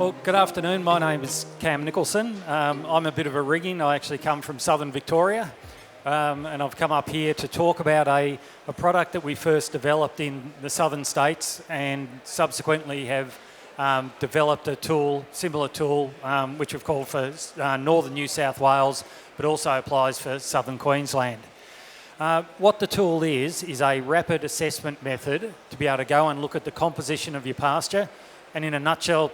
Well, good afternoon. My name is Cam Nicholson. I'm a bit of a rigging. I actually come from southern Victoria, and I've come up here to talk about a product that we first developed in the southern states and subsequently have developed a tool, similar tool, which we've called for northern New South Wales, but also applies for southern Queensland. What the tool is a rapid assessment method to be able to go and look at the composition of your pasture and, in a nutshell,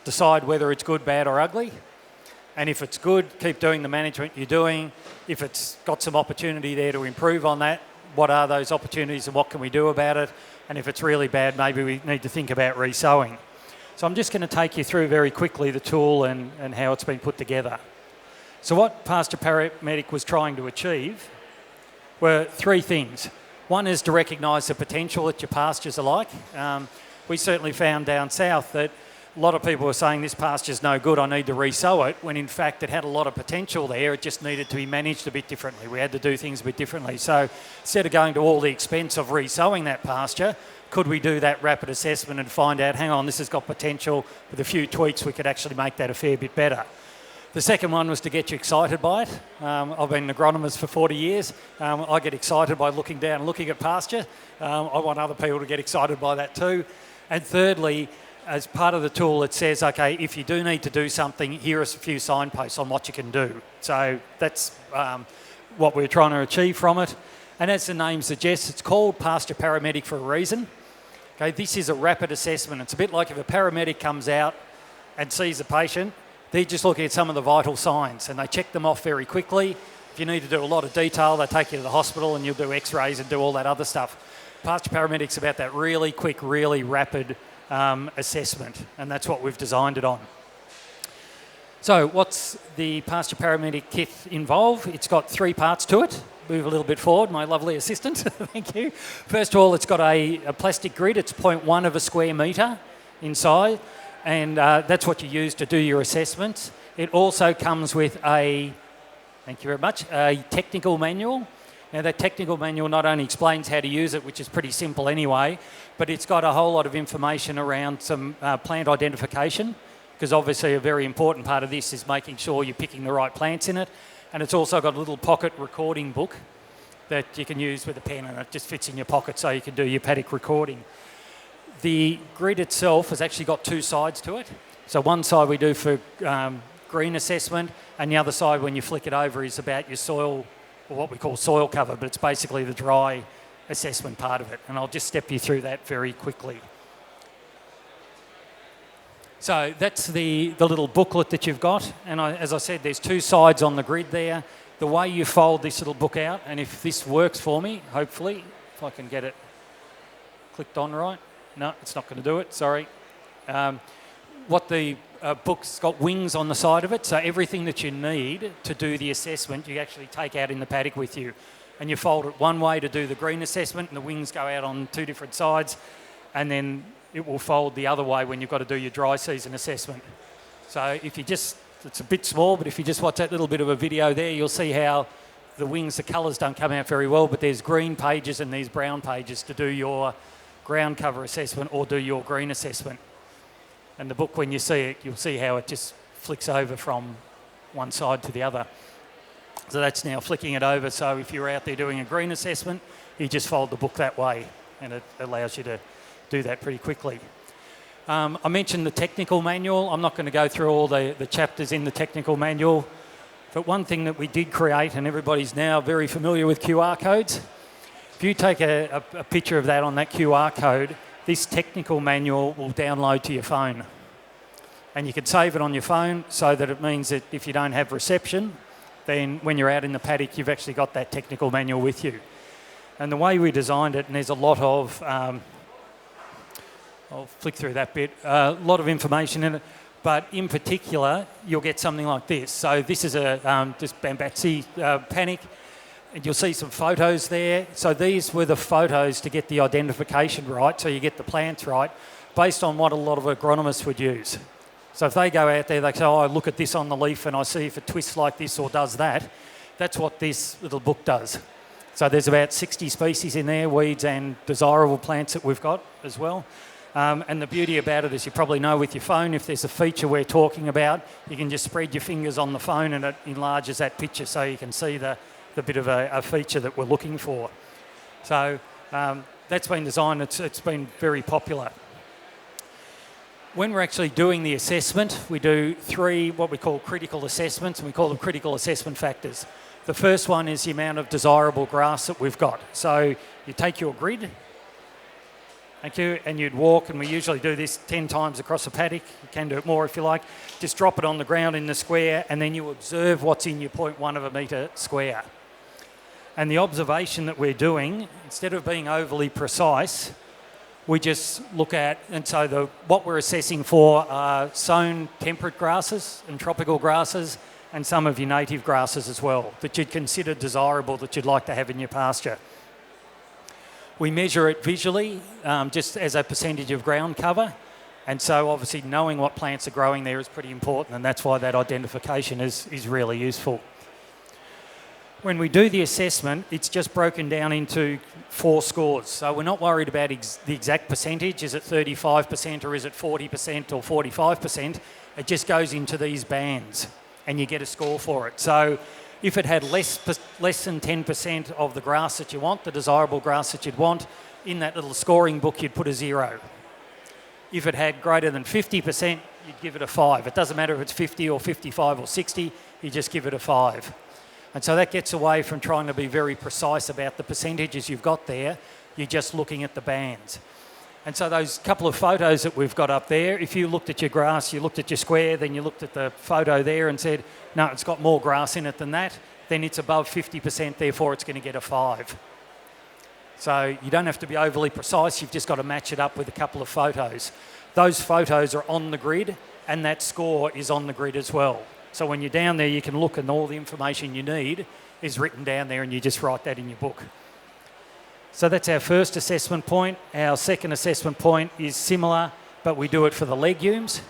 decide whether it's good, bad or ugly. And if it's good, keep doing the management you're doing. If it's got some opportunity there to improve on that, what are those opportunities and what can we do about it? And if it's really bad, maybe we need to think about re-sowing. So I'm just going to take you through very quickly the tool and how it's been put together. So what Pasture Paramedic was trying to achieve were three things. One is to recognise the potential that your pastures are like. We certainly found down south that a lot of people were saying this pasture's no good, I need to re-sow it, when in fact it had a lot of potential there, it just needed to be managed a bit differently. We had to do things a bit differently. So instead of going to all the expense of re-sowing that pasture, could we do that rapid assessment and find out, hang on, this has got potential, with a few tweaks we could actually make that a fair bit better. The second one was to get you excited by it. I've been an agronomist for 40 years. I get excited by looking down and looking at pasture. I want other people to get excited by that too. And thirdly, as part of the tool, it says, okay, if you do need to do something, here are a few signposts on what you can do. So that's what we're trying to achieve from it. And as the name suggests, it's called Pasture Paramedic for a reason. Okay, this is a rapid assessment. It's a bit like if a paramedic comes out and sees a patient, they're just looking at some of the vital signs and they check them off very quickly. If you need to do a lot of detail, they take you to the hospital and you'll do x-rays and do all that other stuff. Pasture Paramedic's about that really quick, really rapid assessment, and that's what we've designed it on. So what's the Pasture Paramedic kit involve? It's got three parts to it. Move a little bit forward, my lovely assistant. Thank you. First of all, it's got a plastic grid. It's 0.1 of a square metre inside, and that's what you use to do your assessments. It also comes with thank you very much, a technical manual. Now, that technical manual not only explains how to use it, which is pretty simple anyway, but it's got a whole lot of information around some plant identification, because obviously a very important part of this is making sure you're picking the right plants in it. And it's also got a little pocket recording book that you can use with a pen, and it just fits in your pocket so you can do your paddock recording. The grid itself has actually got two sides to it. So one side we do for green assessment, and the other side, when you flick it over, is about your soil, or what we call soil cover, but it's basically the dry assessment part of it. And I'll just step you through that very quickly. So that's the little booklet that you've got. And as I said, there's two sides on the grid there. The way you fold this little book out, and if this works for me, hopefully, if I can get it clicked on right. No, it's not going to do it, sorry. What the book's got wings on the side of it, so everything that you need to do the assessment you actually take out in the paddock with you, and you fold it one way to do the green assessment and the wings go out on two different sides, and then it will fold the other way when you've got to do your dry season assessment. So if you just, it's a bit small, but if you just watch that little bit of a video there, you'll see how the wings, the colours don't come out very well, but there's green pages and these brown pages to do your ground cover assessment or do your green assessment. And the book, when you see it, you'll see how it just flicks over from one side to the other. So that's now flicking it over. So if you're out there doing a green assessment, you just fold the book that way, and it allows you to do that pretty quickly. I mentioned the technical manual. I'm not going to go through all the chapters in the technical manual, but one thing that we did create, and everybody's now very familiar with QR codes. If you take a picture of that on that QR code, this technical manual will download to your phone. And you can save it on your phone so that it means that if you don't have reception, then when you're out in the paddock, you've actually got that technical manual with you. And the way we designed it, and there's a lot of, I'll flick through that bit, a lot of information in it, but in particular, you'll get something like this. So this is a just Bambatsi panic. And you'll see some photos there. So these were the photos to get the identification right, so you get the plants right, based on what a lot of agronomists would use. So if they go out there, they say, oh, I look at this on the leaf and I see if it twists like this or does that. That's what this little book does. So there's about 60 species in there, weeds and desirable plants that we've got as well. And the beauty about it is you probably know with your phone, if there's a feature we're talking about, you can just spread your fingers on the phone and it enlarges that picture so you can see the bit of a feature that we're looking for. So that's been designed, it's been very popular. When we're actually doing the assessment, we do 3 what we call critical assessments, and we call them critical assessment factors. The first one is the amount of desirable grass that we've got. So you take your grid, thank you, and you'd walk, and we usually do this 10 times across a paddock. You can do it more if you like. Just drop it on the ground in the square, and then you observe what's in your 0.1 of a metre square. And the observation that we're doing, instead of being overly precise, we just look at, and so what we're assessing for are sown temperate grasses and tropical grasses and some of your native grasses as well that you'd consider desirable, that you'd like to have in your pasture. We measure it visually, just as a percentage of ground cover, and so obviously knowing what plants are growing there is pretty important, and that's why that identification is really useful. When we do the assessment, it's just broken down into 4 scores. So we're not worried about the exact percentage. Is it 35% or is it 40% or 45%? It just goes into these bands and you get a score for it. So if it had less than 10% of the grass that you want, the desirable grass that you'd want, in that little scoring book you'd put a 0. If it had greater than 50%, you'd give it a 5. It doesn't matter if it's 50 or 55 or 60, you just give it a 5. And so that gets away from trying to be very precise about the percentages you've got there. You're just looking at the bands. And so those couple of photos that we've got up there, if you looked at your grass, you looked at your square, then you looked at the photo there and said, no, it's got more grass in it than that, then it's above 50%, therefore it's going to get a 5. So you don't have to be overly precise, you've just got to match it up with a couple of photos. Those photos are on the grid and that score is on the grid as well. So when you're down there, you can look and all the information you need is written down there and you just write that in your book. So that's our first assessment point. Our second assessment point is similar, but we do it for the legumes.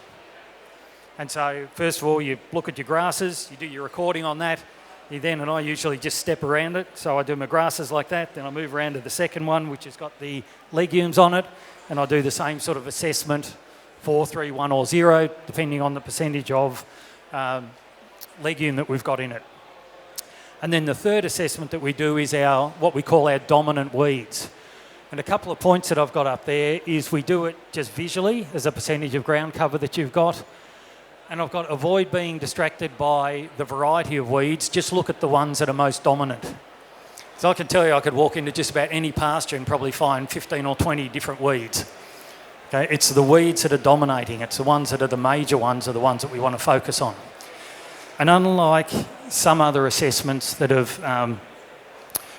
And so first of all, you look at your grasses, you do your recording on that. You then, and I usually just step around it. So I do my grasses like that, then I move around to the second one, which has got the legumes on it. And I do the same sort of assessment, 4, 3, 1 or 0, depending on the percentage of legume that we've got in it. And then the third assessment that we do is what we call our dominant weeds. And a couple of points that I've got up there is we do it just visually as a percentage of ground cover that you've got. And I've got avoid being distracted by the variety of weeds, just look at the ones that are most dominant. So I can tell you I could walk into just about any pasture and probably find 15 or 20 different weeds. Okay, it's the weeds that are dominating. It's the ones that are the major ones are the ones that we want to focus on. And unlike some other assessments that have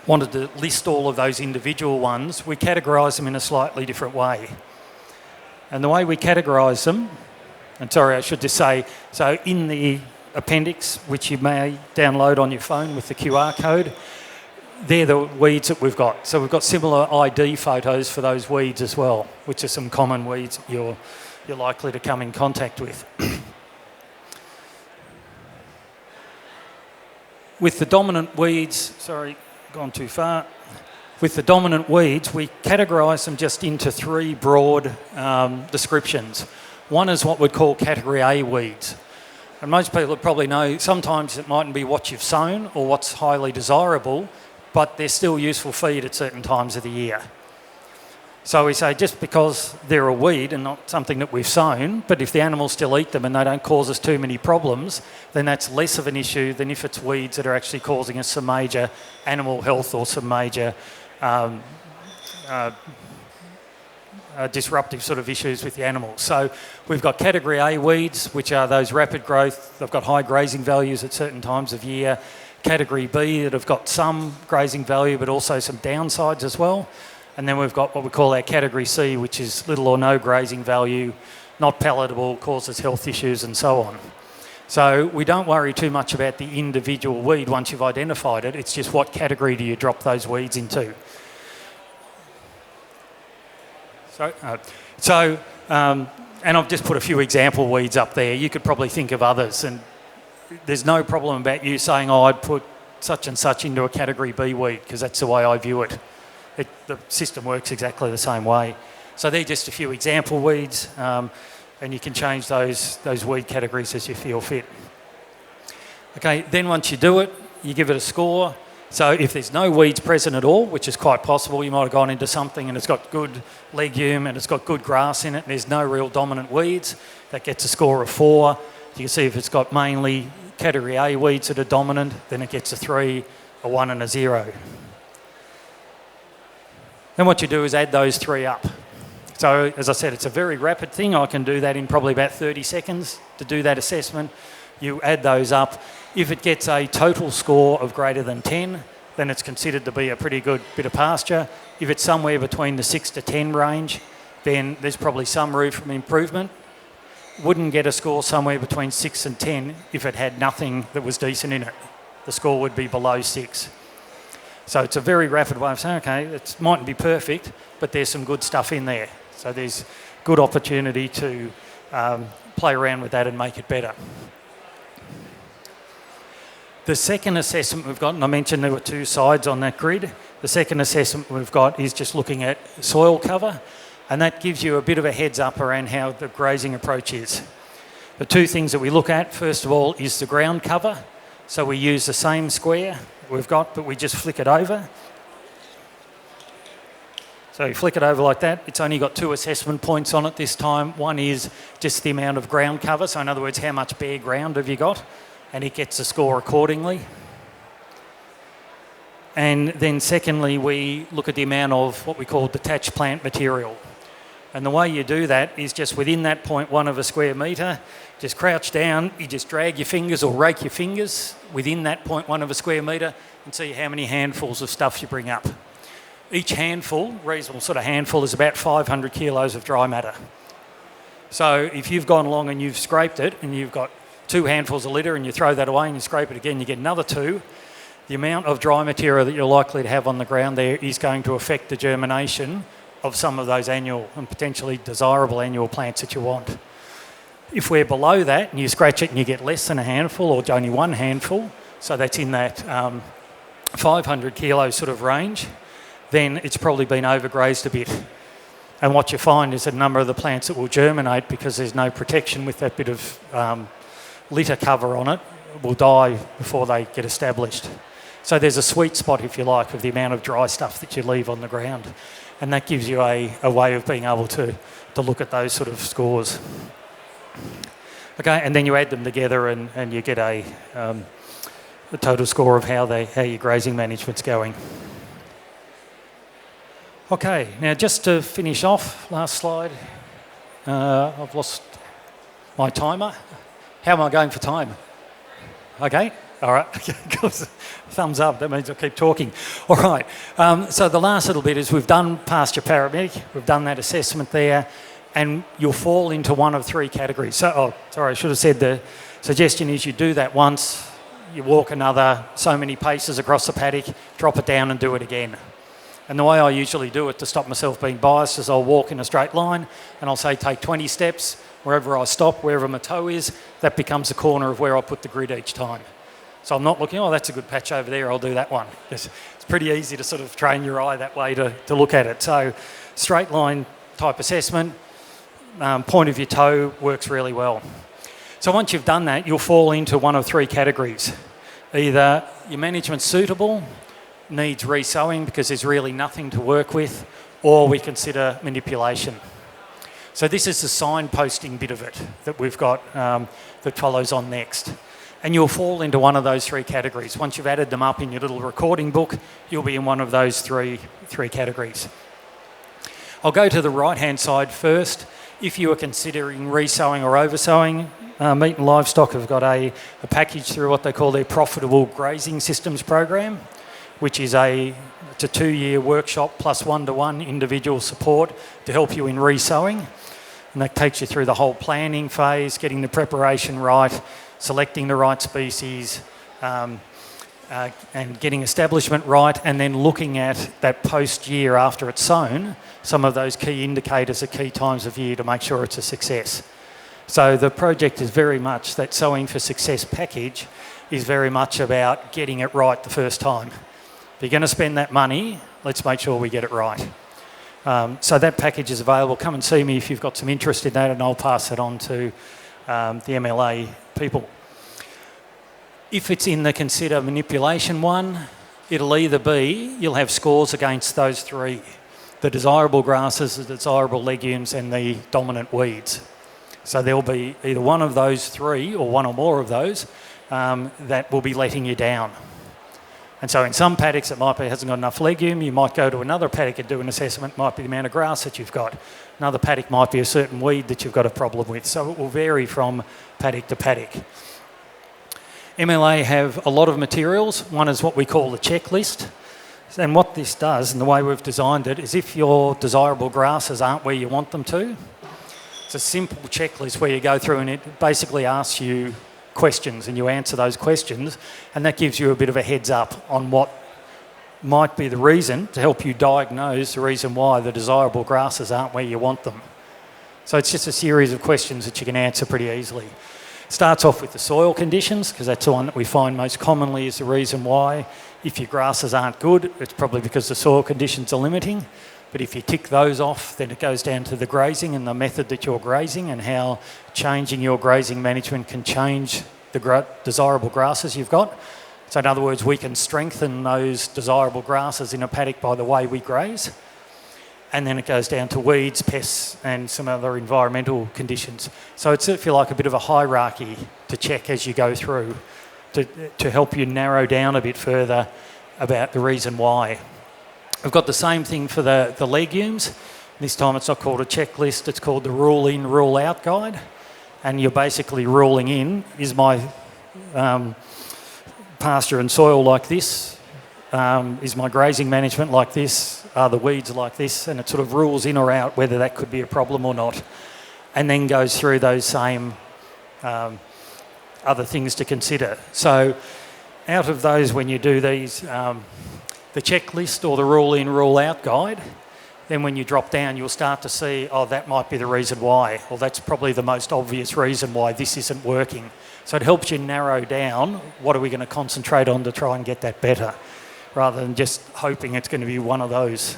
wanted to list all of those individual ones, we categorise them in a slightly different way. And the way we categorise them, and sorry, I should just say, so in the appendix, which you may download on your phone with the QR code, they're the weeds that we've got. So we've got similar ID photos for those weeds as well, which are some common weeds that you're likely to come in contact with. With the dominant weeds, sorry, gone too far. With the dominant weeds, we categorise them just into 3 broad descriptions. One is what we'd call category A weeds. And most people probably know sometimes it mightn't be what you've sown or what's highly desirable, but they're still useful feed at certain times of the year. So we say just because they're a weed and not something that we've sown, but if the animals still eat them and they don't cause us too many problems, then that's less of an issue than if it's weeds that are actually causing us some major animal health or some major disruptive sort of issues with the animals. So we've got category A weeds, which are those rapid growth. They've got high grazing values at certain times of year. Category B that have got some grazing value but also some downsides as well. And then we've got what we call our category C, which is little or no grazing value, not palatable, causes health issues and so on. So we don't worry too much about the individual weed once you've identified it. It's just what category do you drop those weeds into. And I've just put a few example weeds up there. You could probably think of others, and there's no problem about you saying, oh, I'd put such and such into a category B weed, because that's the way I view it. The system works exactly the same way. So they're just a few example weeds, and you can change those weed categories as you feel fit. Okay, then once you do it, you give it a score. So if there's no weeds present at all, which is quite possible, you might have gone into something and it's got good legume and it's got good grass in it and there's no real dominant weeds, that gets a score of 4. You can see if it's got mainly category A weeds that are dominant, then it gets a 3, a 1 and a 0. Then what you do is add those 3 up. So as I said, it's a very rapid thing. I can do that in probably about 30 seconds to do that assessment. You add those up. If it gets a total score of greater than 10, then it's considered to be a pretty good bit of pasture. If it's somewhere between the 6 to 10 range, then there's probably some room for improvement. Wouldn't get a score somewhere between 6 and 10 if it had nothing that was decent in it. The score would be below 6. So it's a very rapid way of saying, okay, it mightn't be perfect, but there's some good stuff in there. So there's good opportunity to play around with that and make it better. The second assessment we've got, and I mentioned there were 2 sides on that grid, the second assessment we've got is just looking at soil cover, and that gives you a bit of a heads up around how the grazing approach is. The 2 things that we look at, first of all, is the ground cover. So we use the same square we've got, but we just flick it over. So you flick it over like that. It's only got 2 assessment points on it this time. One is just the amount of ground cover, so in other words, how much bare ground have you got? And it gets a score accordingly. And then secondly, we look at the amount of what we call detached plant material. And the way you do that is just within that 0.1 of a square metre, just crouch down, you just drag your fingers or rake your fingers within that 0.1 of a square metre and see how many handfuls of stuff you bring up. Each handful, reasonable sort of handful, is about 500 kilos of dry matter. So if you've gone along and you've scraped it and you've got 2 handfuls of litter and you throw that away and you scrape it again, you get another 2. The amount of dry material that you're likely to have on the ground there is going to affect the germination of some of those annual and potentially desirable annual plants that you want. If we're below that and you scratch it and you get less than a handful or only 1 handful, so that's in that 500 kilo sort of range, then it's probably been overgrazed a bit. And what you find is a number of the plants that will germinate because there's no protection with that bit of litter cover on it will die before they get established. So there's a sweet spot, if you like, of the amount of dry stuff that you leave on the ground. And that gives you a way of being able to look at those sort of scores. Okay, and then you add them together and you get a total score of how your grazing management's going. Okay, now just to finish off, last slide. I've lost my timer. How am I going for time? Okay, all right. Thumbs up, that means I'll keep talking. All right, so the last little bit is we've done Pasture Paramedic, we've done that assessment there, and you'll fall into one of 3 categories. So, I should have said the suggestion is you do that once, you walk another so many paces across the paddock, drop it down and do it again. And the way I usually do it to stop myself being biased is I'll walk in a straight line and I'll say take 20 steps. Wherever I stop, wherever my toe is, that becomes the corner of where I put the grid each time. So I'm not looking, oh, that's a good patch over there, I'll do that one. It's pretty easy to sort of train your eye that way to look at it. So straight line type assessment, point of your toe works really well. So once you've done that, you'll fall into one of 3 categories. Either your management's suitable, needs resowing because there's really nothing to work with, or we consider manipulation. So this is the signposting bit of it that we've got that follows on next. And you'll fall into one of those 3 categories. Once you've added them up in your little recording book, you'll be in one of those three categories. I'll go to the right-hand side first. If you are considering resowing or oversowing, Meat and Livestock have got a package through what they call their Profitable Grazing Systems program, which is it's a 2-year workshop plus 1-to-1 individual support to help you in resowing. And that takes you through the whole planning phase, getting the preparation right, selecting the right species, and getting establishment right, and then looking at that post-year after it's sown, some of those key indicators at key times of year to make sure it's a success. So the project is very much, that Sowing for Success package is very much about getting it right the first time. If you're going to spend that money, let's make sure we get it right. So that package is available. Come and see me if you've got some interest in that, and I'll pass it on to the MLA people. If it's in the consider manipulation one, it'll either be, you'll have scores against those three: the desirable grasses, the desirable legumes, and the dominant weeds. So there'll be either one of those three or one or more of those that will be letting you down. And so in some paddocks it might be it hasn't got enough legume. You might go to another paddock and do an assessment. It might be the amount of grass that you've got. Another paddock might be a certain weed that you've got a problem with. So it will vary from paddock to paddock. MLA have a lot of materials. One is what we call the checklist. And what this does, and the way we've designed it, is if your desirable grasses aren't where you want them to, it's a simple checklist where you go through and it basically asks you questions and you answer those questions, and that gives you a bit of a heads up on what might be the reason to help you diagnose the reason why the desirable grasses aren't where you want them. So it's just a series of questions that you can answer pretty easily. It starts off with the soil conditions, because that's the one that we find most commonly is the reason why. If your grasses aren't good, it's probably because the soil conditions are limiting. But if you tick those off, then it goes down to the grazing and the method that you're grazing and how changing your grazing management can change the desirable grasses you've got. So in other words, we can strengthen those desirable grasses in a paddock by the way we graze. And then it goes down to weeds, pests, and some other environmental conditions. So it's, if you like, a bit of a hierarchy to check as you go through to help you narrow down a bit further about the reason why. We've got the same thing for the legumes. This time it's not called a checklist, it's called the rule in, rule out guide. And you're basically ruling in, is my pasture and soil like this? Is my grazing management like this? Are the weeds like this? And it sort of rules in or out whether that could be a problem or not. And then goes through those same other things to consider. So out of those, when you do these, the checklist or the rule in, rule out guide, then when you drop down, you'll start to see, oh, that might be the reason why, or that's probably the most obvious reason why this isn't working. So it helps you narrow down what are we going to concentrate on to try and get that better, rather than just hoping it's going to be one of those.